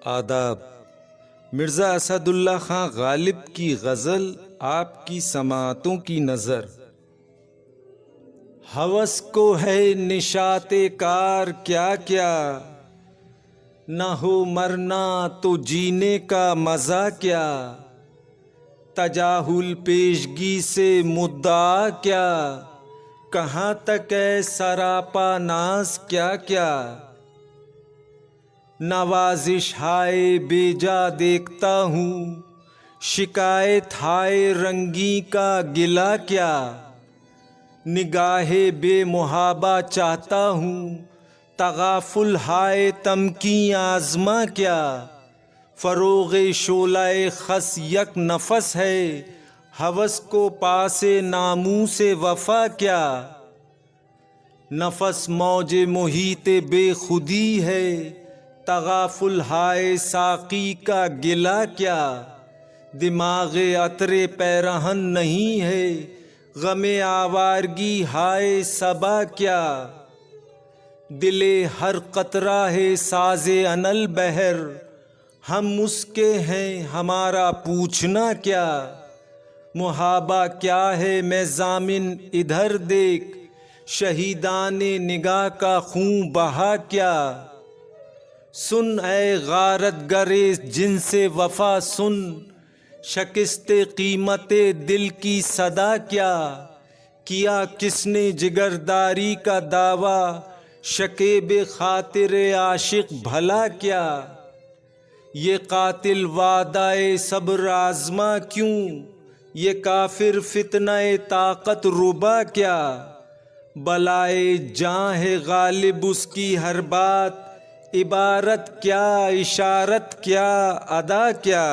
आदाब। मिर्ज़ा असदुल्ला खां गालिब की गज़ल आपकी समातों की नज़र। हवस को है निशाते कार क्या क्या, न हो मरना तो जीने का मज़ा क्या। तजाहुल पेशगी से मुद्दा क्या, कहाँ तक है सरापा नाज क्या क्या। नवाजिश हाय बेजा देखता हूँ, शिकायत हाय रंगी का गिला क्या। निगाहे बेमुहाबा चाहता हूँ, तगाफुल हाय तमकी आजमा क्या। फरोग़े शोलाए खस यक नफस है, हवस को पासे नामू से वफा क्या। नफस मौजे मोहीते बेखुदी है, तगाफुल हाय साकी का गिला क्या। दिमागे अतरे पैरहन नहीं है, गमे आवारगी हाय सबा क्या। दिले हर कतरा है साजे अनल बहर, हम उसके हैं हमारा पूछना क्या। मुहाबा क्या है मैं जामिन इधर देख, शहीदाने निगाह का खून बहा क्या। सुन ऐ गारत गरे जिनसे वफा सुन, शकिस्ते कीमते दिल की सदा क्या। किया किसने जिगरदारी का दावा, शकेबे खातिर आशिक भला क्या। ये कातिल वादाए सब्र आजमा क्यों, ये काफिर फितनाए ताकत रुबा क्या। बलाए जां है गालिब उसकी हर बात, इबारत क्या इशारत क्या अदा क्या।